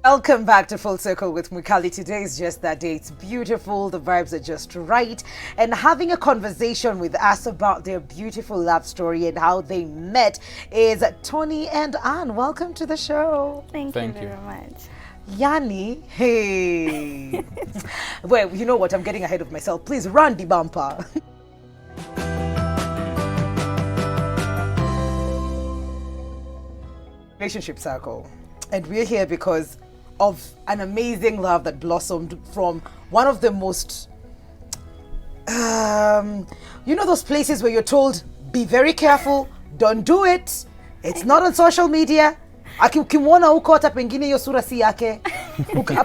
Welcome back to Full Circle with Mukali. Today is just that day. It's beautiful. The vibes are just right. And having a conversation with us about their beautiful love story and how they met is Tony and Anne. Welcome to the show. Thank you very much. Yanni, hey. Well, you know what? I'm getting ahead of myself. Please run the bumper. Relationship Circle. And we're here because of an amazing love that blossomed from one of the most, those places where you're told, be very careful, don't do it. It's not on social media. Ukimwona huko hata pengine hiyo sura si yake.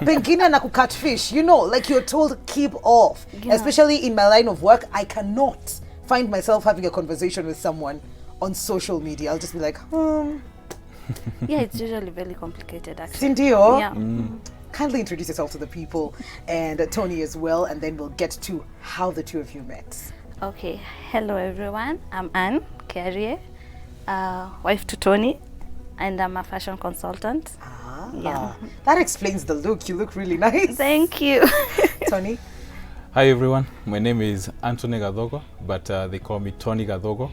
Pengine na kukatfish, like you're told keep off. Yeah. Especially in my line of work, I cannot find myself having a conversation with someone on social media. I'll just be like, Yeah, it's usually very complicated actually. Sindio? Yeah. Kindly introduce yourself to the people and Tony as well, and then we'll get to how the two of you met. Okay, hello everyone. I'm Anne Carrier, wife to Tony, and I'm a fashion consultant. Yeah. That explains the look. You look really nice. Thank you. Tony? Hi everyone, my name is Anthony GATHOGO, but they call me Tony GATHOGO.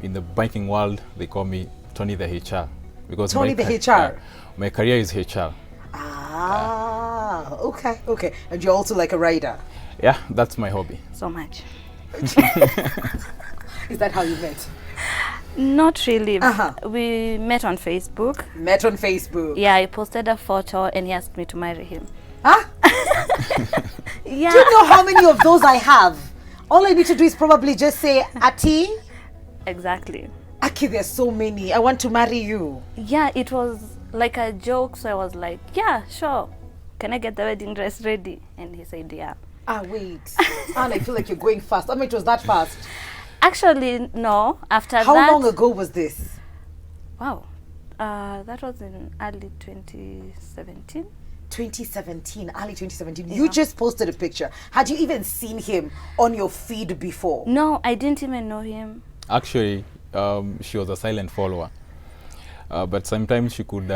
In the banking world, they call me Tony the HR. Because Tony the HR? My career is HR. Okay. And you're also like a writer? Yeah, that's my hobby. So much. Is that how you met? Not really. We met on Facebook. Met on Facebook? Yeah, I posted a photo and he asked me to marry him. Huh? Yeah. Do you know how many of those I have? All I need to do is probably just say, Ati? Exactly. Aki, there's so many. I want to marry you. Yeah, it was like a joke, so I was like, yeah, sure. Can I get the wedding dress ready? And he said, yeah. Wait. And I feel like you're going fast. I mean, it was that fast. Actually, no. After How that... long ago was this? Wow. That was in early 2017. 2017, early 2017. Yeah. You just posted a picture. Had you even seen him on your feed before? No, I didn't even know him. Actually, she was a silent follower. But sometimes she could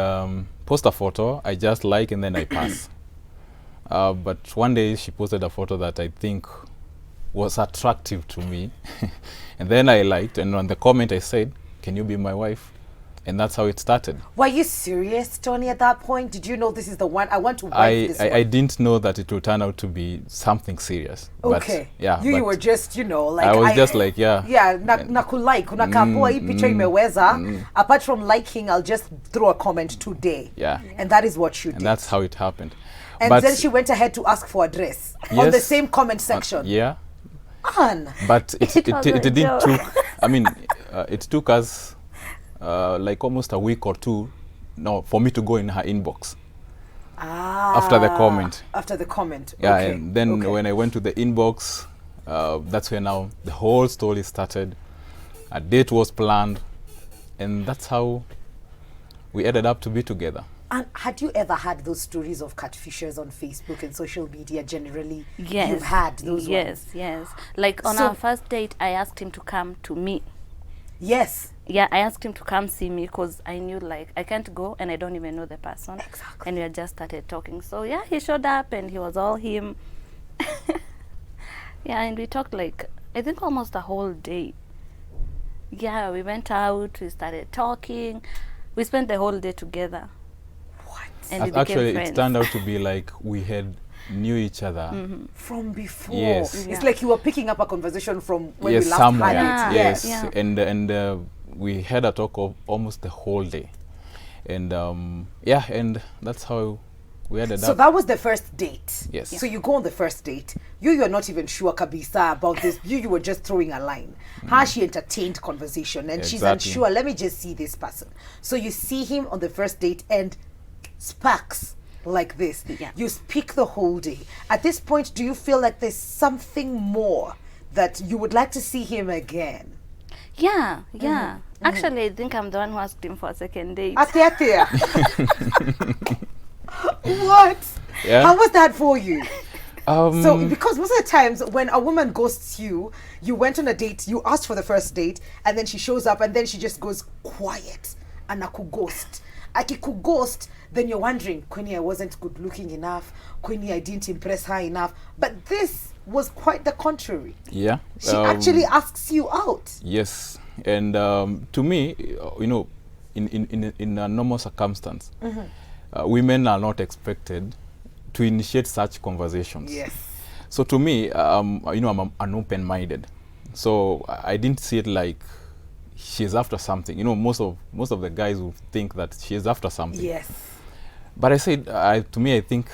post a photo, I just like and then I pass. But one day she posted a photo that I think was attractive to me. And then I liked, and on the comment I said, can you be my wife? And that's how it started. Were you serious, Tony, at that point? Did you know this is the one? I want to wife this one. I didn't know that it would turn out to be something serious. Okay. But, yeah. You were just, like... I was just like, yeah. Yeah, nakulike, unakapoa hii picha imeweza. Apart from liking, I'll just throw a comment today. Yeah. And that is what you did. And that's how it happened. And but then she went ahead to ask for a dress on the same comment section. Yeah. Anne. But it didn't took, it took us like almost a week or two for me to go in her inbox. After the comment. After the comment. Yeah, okay. And then when I went to the inbox, that's where now the whole story started. A date was planned, and that's how we ended up to be together. And had you ever had those stories of catfishers on Facebook and social media generally? Yes. You've had those ones? Yes. Like on our first date, I asked him to come to me. Yes. Yeah, I asked him to come see me because I knew like I can't go and I don't even know the person. Exactly. And we had just started talking. So yeah, he showed up and he was all him. Yeah, and we talked like, I think almost a whole day. Yeah, we went out, we started talking. We spent the whole day together. What? And we became Actually, friends. it turned out to be like we had knew each other. From before. Yes. It's like you were picking up a conversation from when we last somewhere. had it. Yes. Yeah. And we had a talk of almost the whole day. And and that's how we ended up. So that was the first date. Yes. So you go on the first date. You're not even sure, Kabisa, about this. You were just throwing a line. How she entertained conversation and she's unsure. Let me just see this person. So you see him on the first date and sparks like this. Yeah. You speak the whole day. At this point, do you feel like there's something more that you would like to see him again? Yeah. Actually, I think I'm the one who asked him for a second date. What? Yeah. How was that for you? So, Um, because most of the times when a woman ghosts you, you went on a date, you asked for the first date, and then she shows up, and then she just goes quiet, and aku ghost. akikughost, then you're wondering, Queenie, I wasn't good looking enough, Queenie, I didn't impress her enough. But this was quite the contrary. Yeah. She actually asks you out. Yes. And to me, you know, in a normal circumstance, women are not expected to initiate such conversations. Yes. So to me, you know, I'm an open-minded. So I didn't see it like she's after something. You know, most of the guys will think that she's after something. Yes. But I said, to me, I think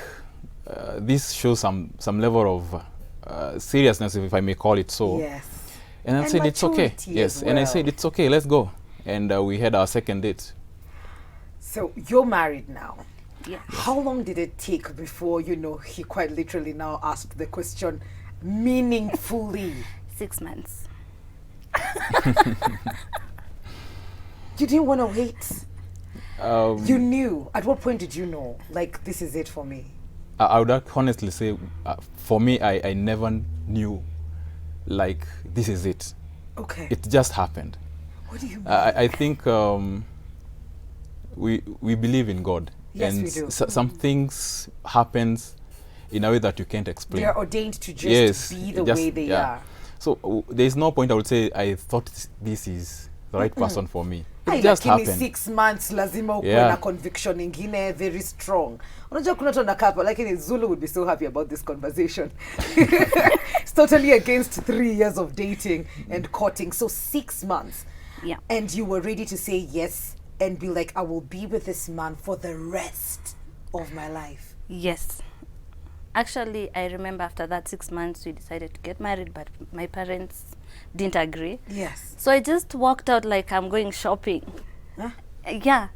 this shows some level of seriousness, if I may call it so. Yes. And I said, it's okay. maturity Yes. as And I well. said, it's okay, let's go. And we had our second date. So you're married now. Yeah. How long did it take before, you know, he quite literally now asked the question meaningfully? 6 months. You didn't want to wait. Um, You knew. At what point did you know? Like, this is it for me. I would honestly say, for me, I never knew, like, this is it. Okay. It just happened. What do you mean? I think we believe in God. Yes, and we do. Some things happens in a way that you can't explain. They're ordained to just Yes, be the just- way they yeah. are. So there's no point I would say I thought this is the right person for me. It Ai, just lakini happened. 6 months lazima ukuwe Yeah. na conviction ingine very strong. Unajua kuna watu wanakaa hapa, lakini Zulu would be so happy about this conversation. It's totally against 3 years of dating and courting. So 6 months. Yeah. And you were ready to say yes and be like, I will be with this man for the rest of my life. Yes. Actually, I remember after that 6 months, we decided to get married, but my parents didn't agree. Yes. So I just walked out like I'm going shopping. Huh? Yeah.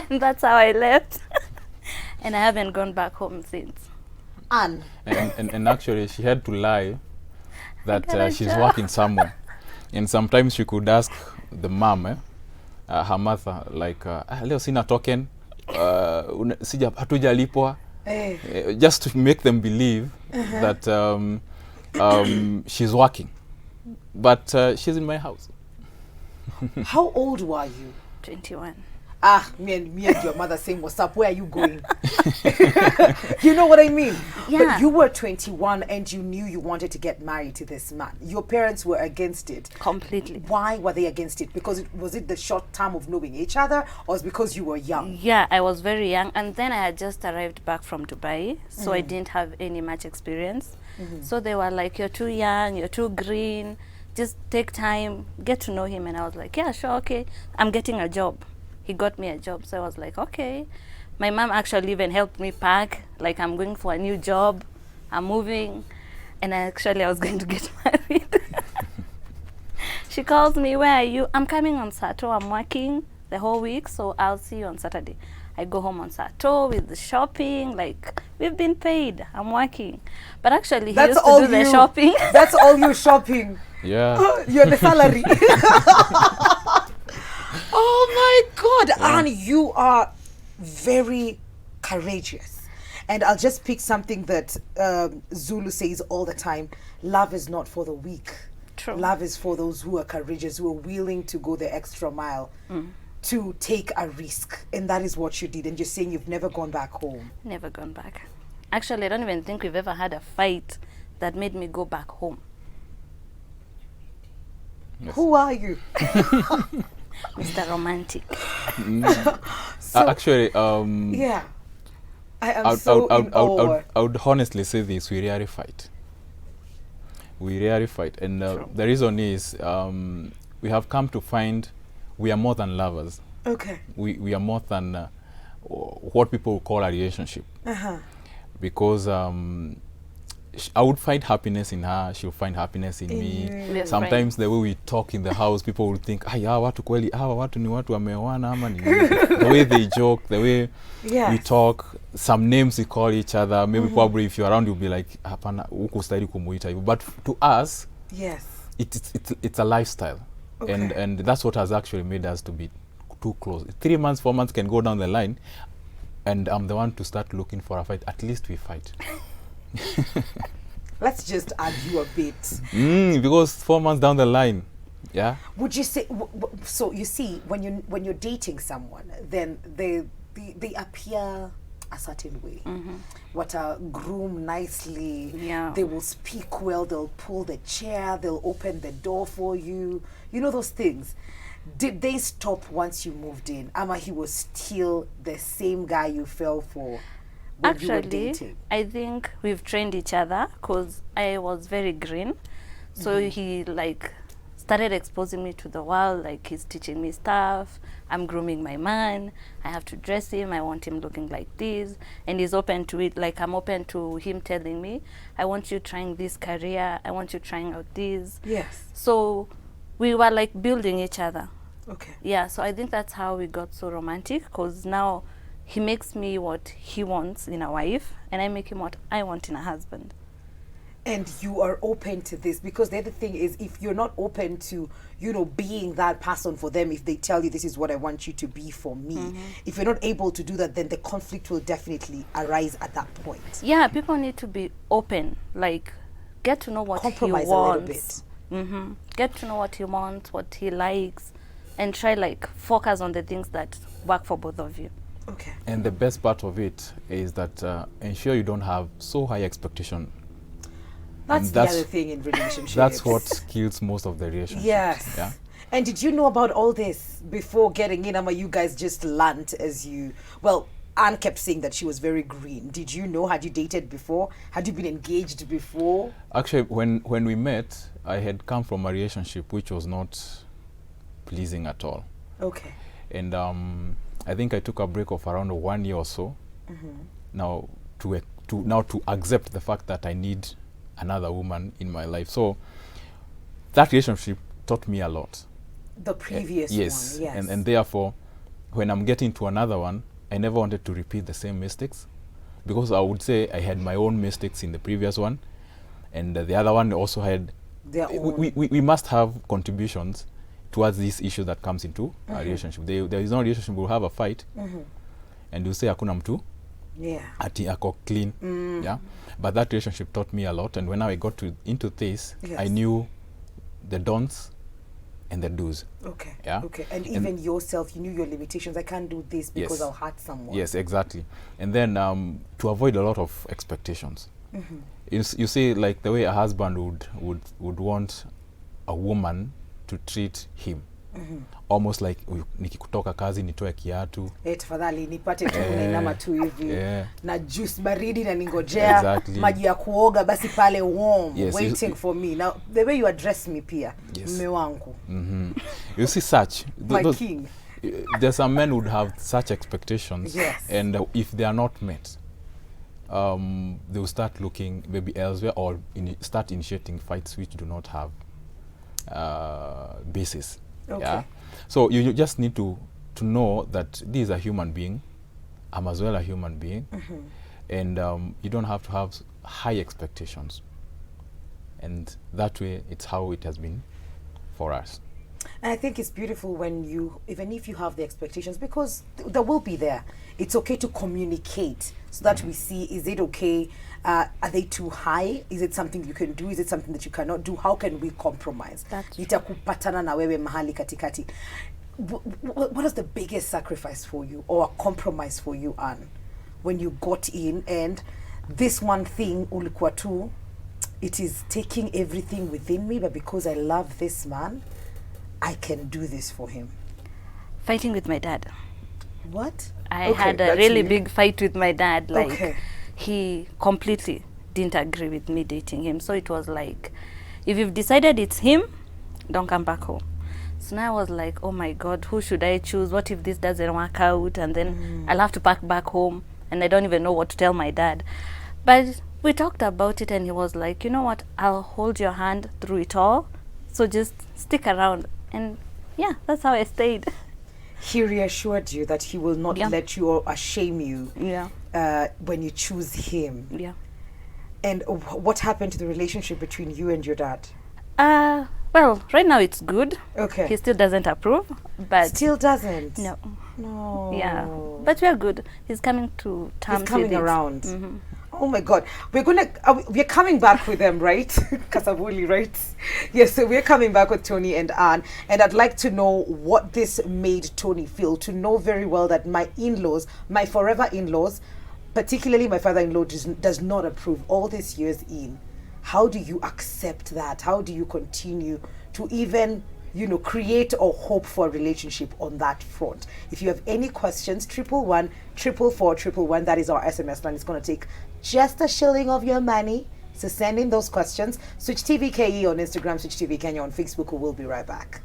And that's how I left. And I haven't gone back home since. Anne. And actually, she had to lie that got a she's job. working somewhere. And sometimes she could ask the mom, her mother, like, leo sina token, hatujalipwa. Just to make them believe that she's working. But she's in my house. How old were you? 21. Me and your mother saying, what's up? Where are you going? You know what I mean? Yeah. But you were 21 and you knew you wanted to get married to this man. Your parents were against it. Completely. Why were they against it? Because was it the short term of knowing each other, or was it because you were young? Yeah, I was very young. And then I had just arrived back from Dubai. So I didn't have any much experience. So they were like, you're too young, you're too green. Just take time, get to know him. And I was like, yeah, sure, okay. I'm getting a job. He got me a job, so I was like, okay. My mom actually even helped me pack, like I'm going for a new job, I'm moving, and I was going to get married. She calls me, where are you? I'm coming on Saturday, I'm working the whole week, so I'll see you on Saturday. I go home on Saturday with the shopping, like, we've been paid, I'm working. But actually, he used to do the shopping. That's all you shopping. Yeah. You're the salary. Oh my God, Anne, you are very courageous. And I'll just pick something that Zulu says all the time. Love is not for the weak. True. Love is for those who are courageous, who are willing to go the extra mile to take a risk. And that is what you did. And you're saying you've never gone back home. Never gone back. Actually, I don't even think we've ever had a fight that made me go back home. Yes. Who are you? Mr. Romantic. Actually, Yeah. I am so in awe. I would honestly say this: we rarely fight. We rarely fight, and the reason is we have come to find we are more than lovers. Okay. We are more than what people would call a relationship. Because I would find happiness in her, she'll find happiness in me. We're Sometimes friends. the way we talk in the house, people will think, hawa watu kweli, hawa watu ni watu wameoana ama ni nini?" The way they joke, the way we talk, some names we call each other, maybe probably if you're around you'll be like, hapana, huku stahili kumuita hivyo. But to us, Yes. it's a lifestyle. Okay. And that's what has actually made us to be too close. 3 months, 4 months can go down the line, and I'm the one to start looking for a fight. At least we fight. Let's just argue a bit. Because 4 months down the line, Yeah. Would you say so? You see, when you're dating someone, then they appear a certain way. What groom nicely. Yeah. They will speak well. They'll pull the chair. They'll open the door for you. You know those things. Did they stop once you moved in? Ama he was still the same guy you fell for when you were Actually, dating? I think we've trained each other because I was very green. So he like started exposing me to the world, like he's teaching me stuff. I'm grooming my man. I have to dress him. I want him looking like this. And he's open to it. Like I'm open to him telling me, I want you trying this career. I want you trying out this. Yes. So we were like building each other. Okay. Yeah, so I think that's how we got so romantic, because now he makes me what he wants in a wife, and I make him what I want in a husband. And you are open to this, because the other thing is, if you're not open to, being that person for them, if they tell you this is what I want you to be for me, if you're not able to do that, then the conflict will definitely arise at that point. Yeah, people need to be open, like get to know what Compromise he a wants. little bit. Get to know what he wants, what he likes, and try like focus on the things that work for both of you. Okay. And the best part of it is that ensure you don't have so high expectation. That's And the other thing in relationships. That's what kills most of the relationships. Yes. Yeah. And did you know about all this before getting in? Ama, you guys just learned as you... Well, Anne kept saying that she was very green. Did you know? Had you dated before? Had you been engaged before? Actually, when we met, I had come from a relationship which was not pleasing at all. Okay. And I think I took a break of around 1 year or so. Now to accept the fact that I need another woman in my life. So that relationship taught me a lot. The previous Yes. one, yes. And therefore, when I'm getting to another one, I never wanted to repeat the same mistakes, because I would say I had my own mistakes in the previous one, and the other one also had Their own. we must have contributions towards this issue that comes into a relationship. There is no relationship will have a fight, and you say hakuna mtu Yeah. ati ako clean. Yeah, but that relationship taught me a lot, and when I got into this, Yes. I knew the don'ts and the do's. Okay. Yeah. Okay. And even yourself, you knew your limitations. I can't do this because Yes. I'll hurt someone. Yes, exactly. And then to avoid a lot of expectations. You see, like the way a husband would want a woman to treat him, almost like nikikutoka kazi nitoe kiatu. Tafadhali nipate tu nainama tu hivi Yeah. na juice baridi na ningojea Exactly. maji ya kuoga basi pale warm, Yes, waiting for me. Now the way you address me pia, Yes. mme wangu, You see, such my king. there's some men would have such expectations, Yes. and if they are not met, they will start looking maybe elsewhere, or start initiating fights which do not have basis. Okay. Yeah. So you just need to know that this is a human being. I'm as well a human being, and you don't have to have high expectations. And that way, it's how it has been for us. And I think it's beautiful when you, even if you have the expectations, because there will be there. It's okay to communicate so that we see, is it okay? Are they too high? Is it something you can do? Is it something that you cannot do? How can we compromise? That's true. Nitakupatana na wewe mahali katikati. What is the biggest sacrifice for you, or a compromise for you, Anne, when you got in and this one thing ulikuwa tu, it is taking everything within me, but because I love this man, I can do this for him? Fighting with my dad. What? I Okay, had a that's really you. big fight with my dad. Like Okay. he completely didn't agree with me dating him. So it was like, if you've decided it's him, don't come back home. So now I was like, oh my God, who should I choose? What if this doesn't work out? And then I'll have to pack back home, and I don't even know what to tell my dad. But we talked about it, and he was like, you know what? I'll hold your hand through it all. So just stick around. And yeah, that's how I stayed. He reassured you that he will not Yeah. let you or shame you Yeah. when you choose him. Yeah. And what happened to the relationship between you and your dad? Well, right now it's good. Okay. He still doesn't approve, but Still doesn't? no. No. Yeah, but we are good. He's coming to terms He's coming with it. around. Oh my God, we're coming back with them, right? Kasabuli, right? Yes, so we're coming back with Tony and Anne, and I'd like to know what this made Tony feel, to know very well that my in-laws, my forever in-laws, particularly my father-in-law, does not approve all these years in. How do you accept that? How do you continue to even, create or hope for a relationship on that front? If you have any questions, 111 444 111, that is our SMS line. It's going to take just a shilling of your money. So send in those questions. Switch TV KE on Instagram, Switch TV Kenya on Facebook. We'll be right back.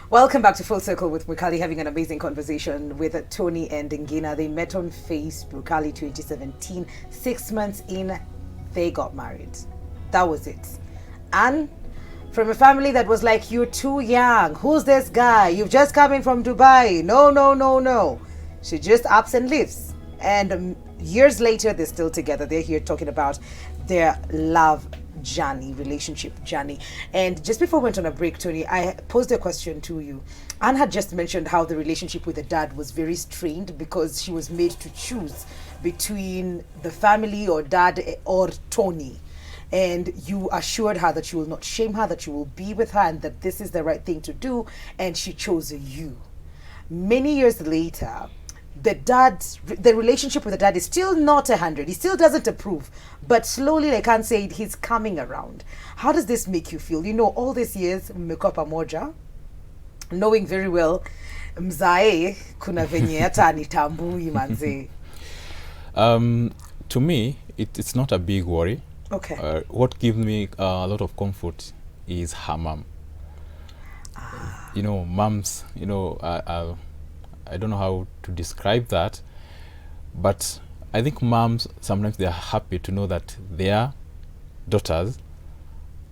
Welcome back to Full Circle with Mukali, having an amazing conversation with Tony and NGINA. They met on Facebook, early 2017. 6 months in, they got married. That was it. And from a family that was like, you're too young. Who's this guy? You've just come in from Dubai. No. She just ups and leaves. And years later, they're still together. They're here talking about their love journey, relationship journey. And just before we went on a break, Tony, I posed a question to you. Anne had just mentioned how the relationship with the dad was very strained because she was made to choose between the family or dad or Tony. And you assured her that you will not shame her, that you will be with her, and that this is the right thing to do. And she chose you. Many years later, the relationship with the dad is still not 100. He still doesn't approve, but slowly, I can't say he's coming around. How does this make you feel? All these years, mmekuwa pamoja, knowing very well, mzae kuna venye hata anitambui manze. To me, it's not a big worry. Okay. What gives me a lot of comfort is her mom. Moms, I don't know how to describe that, but I think moms, sometimes they're happy to know that their daughters,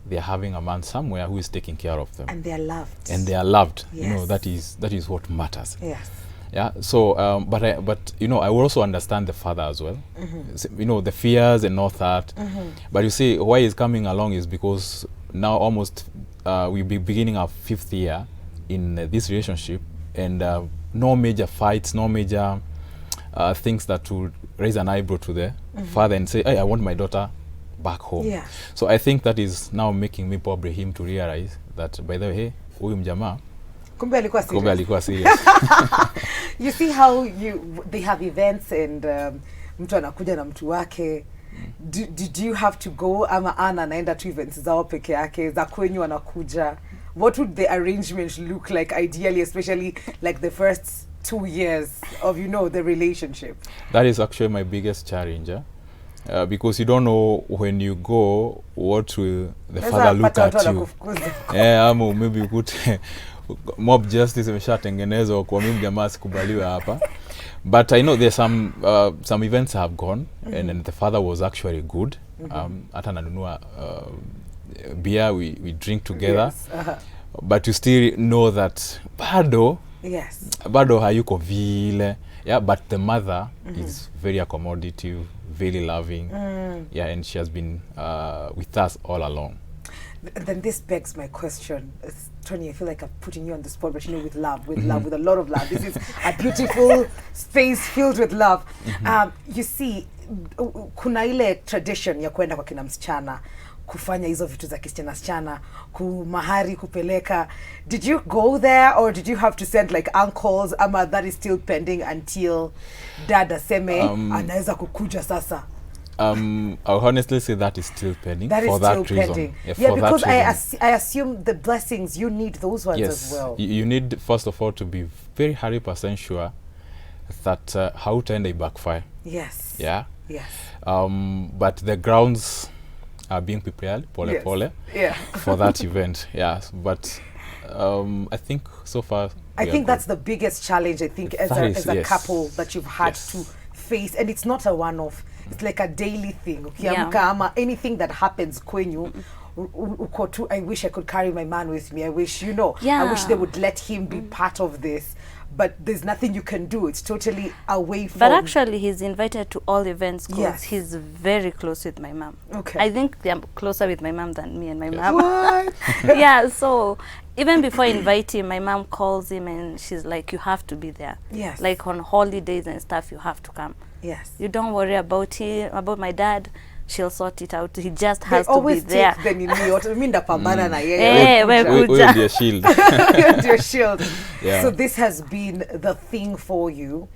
they're having a man somewhere who is taking care of them. And they are loved. Yes. That is what matters. Yes. Yeah. So, but I will also understand the father as well. So, the fears and all that. But you see, why he's coming along is because now almost we'll be beginning our 5th year in this relationship, and no major fights, no major things that would raise an eyebrow to the father and say, hey, I want my daughter back home. Yeah. So I think that is now making me probably him to realize that, by the way, hey, huyu mjamaa kumbe alikuwa serious. You see how they have events and mtu anakuja na mtu wake. Did you have to go, ama Anna anaenda to events zao peke yake, za kwenyu anakuja? What would the arrangement look like ideally, especially like the first 2 years of, the relationship? That is actually my biggest challenge, because you don't know when you go what will the father look at you. Maybe you could mob justice imeshatengenezwa kwa mimi jamaa sikubaliwe hapa. But I know there's some events have gone, and the father was actually good. Hata nanunua beer, we drink together. Yes. But you still know that bado hayuko vile. Yeah, but the mother is very accommodative, very loving. Yeah, and she has been with us all along. Then this begs my question. Tony, I feel like I'm putting you on the spot, but with love, with a lot of love. This is a beautiful space filled with love. You see, kuna ile tradition ya kwenda kwa kina msichana, kufanya hizo vitu za kisichana, kumahari kupeleka. Did you go there, or did you have to send like uncles, ama that is still pending until dad aseme anaweza kukuja sasa? I'll honestly say that is still pending. That for is that still reason. Pending. Yeah, because I assume the blessings, you need those ones as well. You need, first of all, to be very 100% sure that hautaenda backfire. Yes. Yeah. Yes. But the grounds are being prepared, pole. Yeah. For that event. Yeah. But I think so far. I think that's the biggest challenge. I think as a couple that you've had to face, and it's not a one-off. It's like a daily thing. Ukiamka ama anything that happens kwenyu, uko tu, I wish I could carry my man with me. I wish, you know, I wish Yeah. they would let him be part of this. But there's nothing you can do. It's totally away from... But actually, he's invited to all events because Yes. he's very close with my mom. Okay. I think they're closer with my mom than me and my mom. What? Yeah, so even before I invite him, my mom calls him and she's like, you have to be there. Yes. Like on holidays and stuff, you have to come. Yes. You don't worry about him, about my dad. She'll sort it out. He just They has to be always there. take the nini. Mimi ndapambana na yeye. Eh, Wewe wewe kuja. kuja. Dear shield. You're your shield. Yeah. So this has been the thing for you.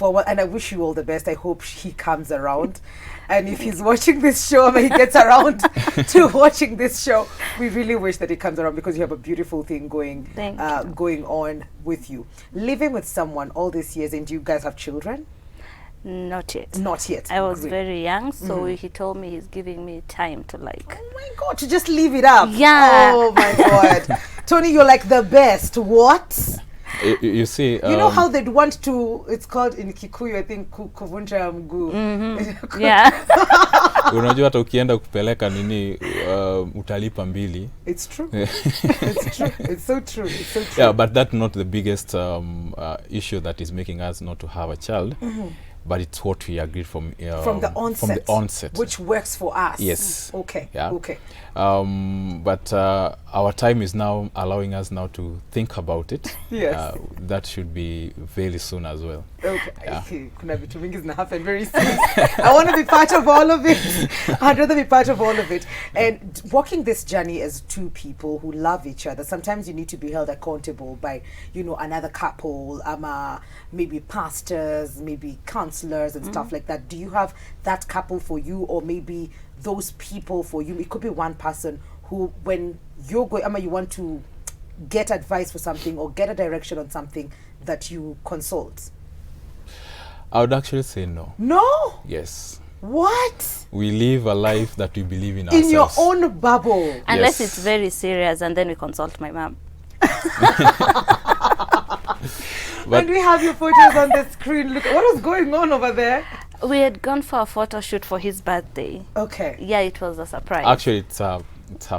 And I wish you all the best. I hope he comes around. And if he's watching this show, when he gets around to watching this show, we really wish that he comes around because you have a beautiful thing going Thank you. going on with you. Living with someone all these years, and do you guys have children? Not yet. Not yet. I was Great. very young, so he told me he's giving me time to like. Oh my God, to just leave it up. Yeah. Oh my God. Tony, you're like the best. What? You see, You know how they'd want to, it's called in Kikuyu, I think, kuvunja mguu. Yeah. unajua hata ukienda kupeleka nini utalipa mbili. It's true. It's true. It's so true. It's so true. Yeah, but that's not the biggest issue that is making us not to have a child. But it's what we agreed from the onset. From the onset. Which works for us. Yes. Okay. Yeah. Okay. But our time is now allowing us now to think about it. Yes. That should be very soon as well. Okay. Yeah. Kuna vitu mingi zina happen very soon. I want to be part of all of it. I'd rather be part of all of it. And walking this journey as two people who love each other, sometimes you need to be held accountable by, you know, another couple, maybe pastors, maybe counselors and stuff like that. Do you have that couple for you, or maybe those people for you? It could be one person who, when you're going, you want to get advice for something or get a direction on something, that you consult. I would actually say no. No? Yes. What? We live a life that we believe in ourselves. In your own bubble. Unless Yes. it's very serious, and then we consult my mom. But And we have your photos on the screen. Look, what was going on over there? We had gone for a photo shoot for his birthday. Okay. Yeah, it was a surprise. actually, it's a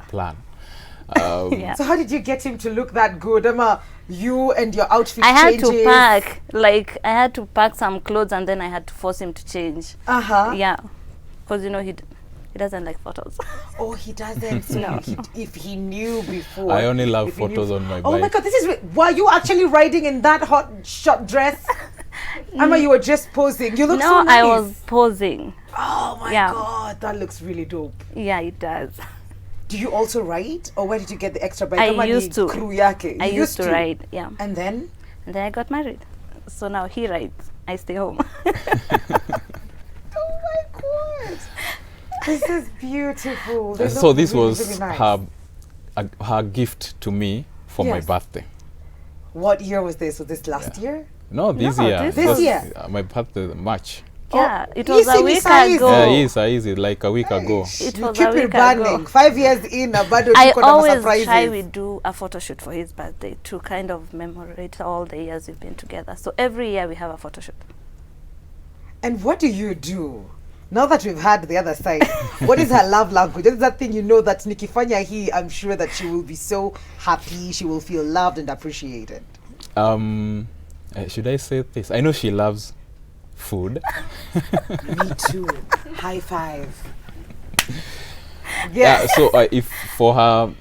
plan. Yeah. So how did you get him to look that good? You and your outfit I had changes. to pack, like, I had to pack some clothes and then I had to force him to change. Uh-huh. Yeah. Because, you know, he doesn't like photos. Oh, he doesn't. So No. if he knew before. I only love if he knew- photos on my Oh my bike. God, this is... Were you actually riding in that hot short dress? You were just posing. You look No, so nice. I was posing. Oh my Yeah. God, that looks really dope. Yeah, it does. Do you also ride? Or where did you get the extra bike? I Kama ni used to. crew yake. I You used to ride, yeah. And then? And then I got married. So now he rides. I stay home. Oh my God. This is beautiful. They So look this really, was really nice. her gift to me for my Yes. birthday. What year was this? Was this last year? No, this No, year. this was- year? My birthday, March. Yeah, Oh, it was easy a week size. ago. Oh. Easy, like a week ago. It You was keep a it week burning. ago. 5 years in, bado I tuko na always surprises. try we do a photo shoot for his birthday to kind of commemorate all the years we've been together. So every year we have a photo shoot. And what do you do? Now that we've had the other side, what is her love language? What is that thing you know that nikifanya hii, I'm sure that she will be so happy, she will feel loved and appreciated. Should I say this? I know she loves food. Me too. High five. Yeah. Yes. So if for her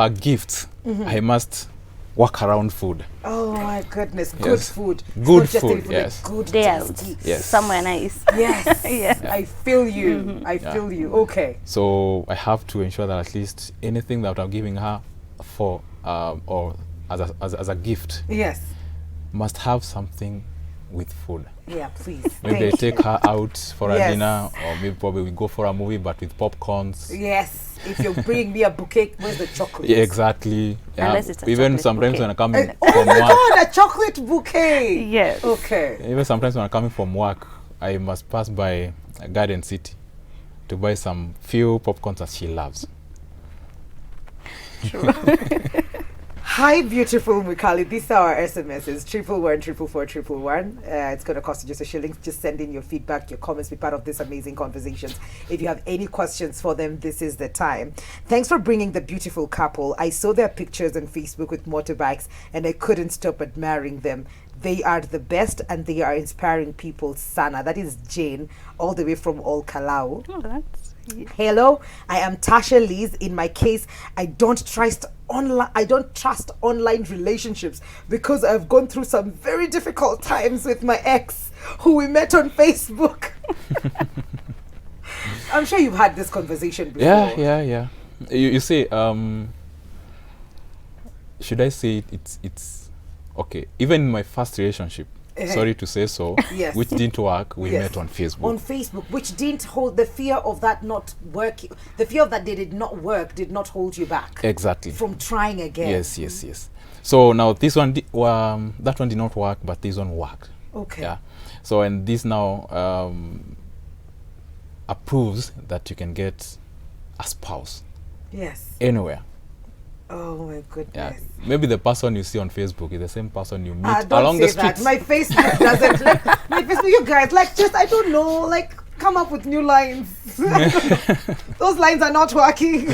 gifts, Mm-hmm. I must work around food. Oh my goodness. Good Yes. food. It's Good not just any food, like yes. good, Day out. tasty. Yes. Somewhere nice. Yes. Yeah. I feel you. I feel you. Okay. So I have to ensure that at least anything that I'm giving her for or as a gift Yes. must have something with food. Yeah, please. Maybe I Thank take you. her out for a Yes. dinner, or maybe probably we go for a movie but with popcorns. Yes. If you bring me a bouquet, where's the chocolate? Yeah, exactly. Yeah. Unless it's a Even chocolate sometimes bouquet. when I'm coming Oh from my work, God, a chocolate bouquet. Yes. Okay. even sometimes when I'm coming from work, I must pass by Garden City to buy some few popcorns that she loves. Hi, beautiful Mukali. These are our SMSs, 111 it's going to cost you just a shilling. Just send in your feedback, your comments, be part of this amazing conversations. If you have any questions for them, this is the time. Thanks for bringing the beautiful couple. I saw their pictures on Facebook with motorbikes and I couldn't stop admiring them. They are the best and they are inspiring people. Sana, that is Jane, all the way from Ol Kalau. Oh, that's Hello, I am Tasha Liz. In my case, I don't trust online relationships because I've gone through some very difficult times with my ex who we met on Facebook. I'm sure you've had this conversation before. Yeah. You say, should I say it's okay. Even in my first relationship, sorry to say so, Yes. which didn't work, we met on Facebook. On Facebook, which didn't hold the fear of that not working. The fear of that they did not work did not hold you back. Exactly. From trying again. Yes. So now this one, that one did not work, but this one worked. Okay. Yeah. So and this now approves that you can get a spouse Yes. anywhere. Oh my Yeah. goodness. Maybe the person you see on Facebook is the same person you meet Don't along say the streets. that. My Facebook doesn't. My Facebook, you guys, just I don't know, come up with new lines. Those lines are not working.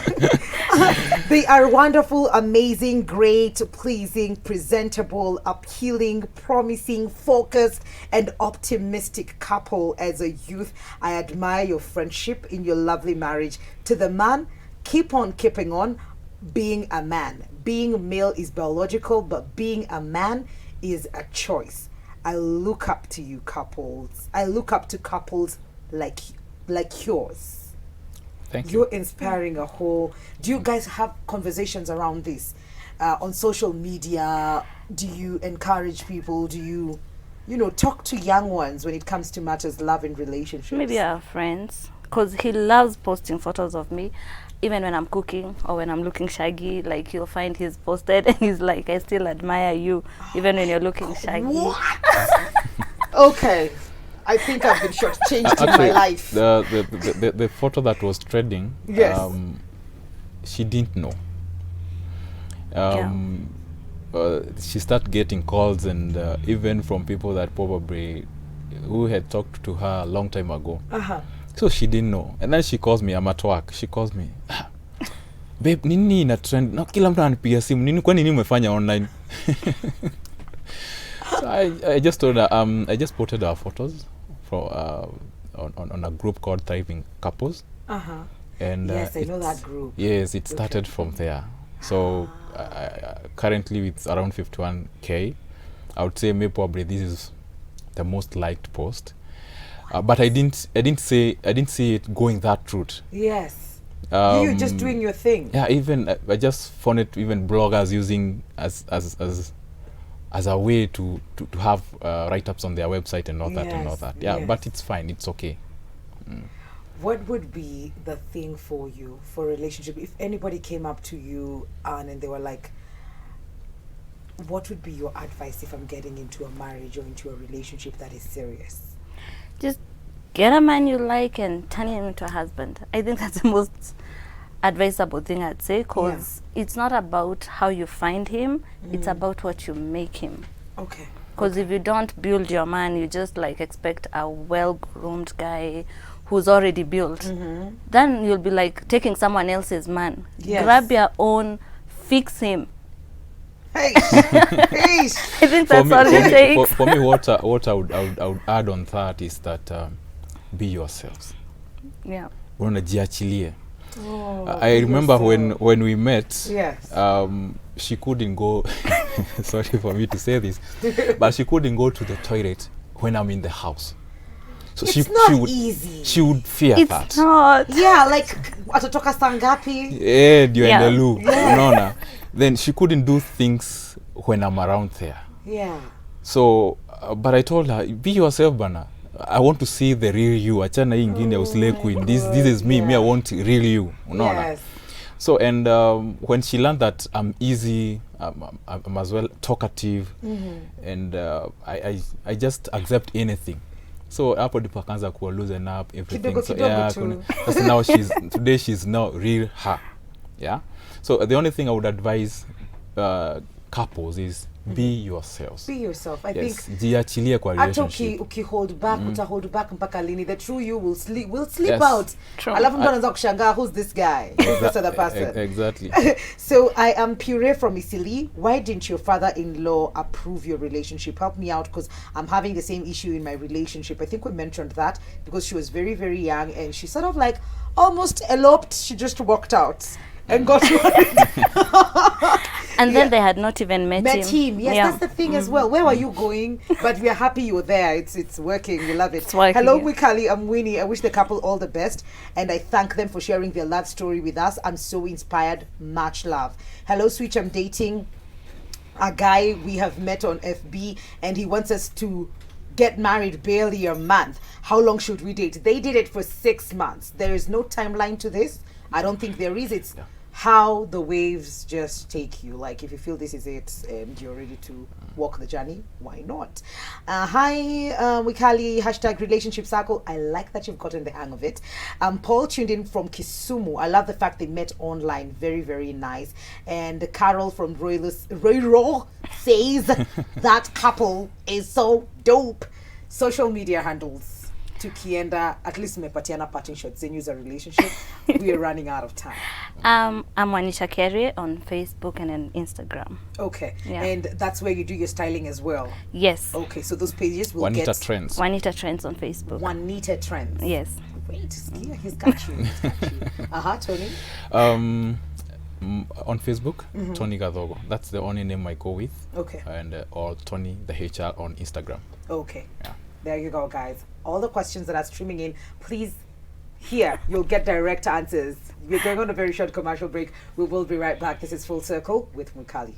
They are wonderful, amazing, great, pleasing, presentable, appealing, promising, focused, and optimistic couple. As a youth, I admire your friendship in your lovely marriage. To the man, keep on keeping on. Being a man, being male is biological, but being a man is a choice. I look up to you couples. I look up to couples like yours. Thank you. You're inspiring a whole. Do you guys have conversations around this on social media? Do you encourage people? Do you talk to young ones when it comes to matters love and relationships? maybe our friends, because he loves posting photos of me. Even when I'm cooking or when I'm looking shaggy, like you'll find he's posted and he's like, I still admire you, even when you're looking shaggy. What? Okay. I think I've been shortchanged in my life. The photo that was trending, Yes. She didn't know. She started getting calls and even from people that probably who had talked to her a long time ago. Uh-huh. So she didn't know. And then she calls me, I'm at work. She calls me, babe, nini ina trend? Na kila mtu anipigia simu. Nini kwa nini umefanya online? So I just told her, I just posted our photos for on a group called Thriving Couples. Uh-huh. And Yes, I know that group. Yes, it started from there. So currently it's around 51K. I would say maybe probably this is the most liked post. But I didn't see it going that route. Yes. You just doing your thing. Yeah, even I just found it even bloggers using as a way to have write-ups on their website and all that and all Yes, that. Yeah, yes. but it's fine. It's okay. What would be the thing for you for a relationship? If anybody came up to you and they were like, what would be your advice if I'm getting into a marriage or into a relationship that is serious? Just get a man you like and turn him into a husband. I think that's the most advisable thing I'd say, because it's not about how you find him, it's about what you make him. Okay. Because if you don't build your man, you just expect a well-groomed guy who's already built. Then you'll be like taking someone else's man. Yes. Grab your own, fix him. Hey, hey. I think that's all it takes. For me, what I would add on that is that be yourselves. Yeah. Unajiachilie. Oh, I remember when we met, yes. she couldn't go, sorry for me to say this, but she couldn't go to the toilet when I'm in the house. So It's not easy. She would fear It's that. not. Yeah, like atatoka sangapi. Yeah, you're Yeah. in the loo. No. Then she couldn't do things when I'm around there. Yeah. So, but I told her, be yourself, bana. I want to see the real you. Achana hii ingine ya usile queen. This is me. Me, I want real you. Unaona? Yes. So, and when she learned that I'm easy, I'm as well talkative, and I just accept anything. So hapo ndipo akaanza kuwa loosen up everything. Kidogo, So kidogo yeah, tu. so now she's now real her. Yeah. So the only thing I would advise couples is be yourselves. Be yourself. I Yes, think jiachilie kwa hata relationship. ukihold back utahold back mpaka lini. The true you will sleep Yes. out. True. Alafu mtu anaanza kushangaa, who's this guy, who's this other person. Exactly. So I am Pure from Isili. Why didn't your father-in-law approve your relationship? Help me out, because I'm having the same issue in my relationship. I think we mentioned that because she was very, very young and she sort of like almost eloped. She just walked out and got married. And then they had not even met him. Yes, Yeah. that's the thing as well. Where were you going? But we are happy you're there. It's working. We love it. It's working, Hello, yeah. Wikali. I'm Winnie. I wish the couple all the best, and I thank them for sharing their love story with us. I'm so inspired. Much love. Hello, Switch. I'm dating a guy we have met on FB, and he wants us to get married barely a month. How long should we date? They did it for 6 months. There is no timeline to this. I don't think there is. It's how the waves just take you. Like, if you feel this is it and you're ready to walk the journey, why not? Hi, Wikali, hashtag relationship circle. I like that you've gotten the hang of it. Paul tuned in from Kisumu. I love the fact they met online. Very, very nice. And Carol from Royro says that couple is so dope. Social media handles. Tukienda, at least mepatiana parting shots zenyu za relationship. We are running out of time. I'm Wanisha Kerry on Facebook and on Instagram. Okay. Yeah. And that's where you do your styling as well. Yes. Okay, so those pages will Juanita get Trends. Juanita Trends on Facebook. Juanita Trends. Yes. Great. Yeah, he's got you. He's got you. Tony. On Facebook, Tony GATHOGO. That's the only name I go with. Okay. And or Tony the HR on Instagram. Okay. Yeah. There you go, guys. All the questions that are streaming in, please, here, you'll get direct answers. We're going on a very short commercial break. We will be right back. This is Full Circle with Mukali.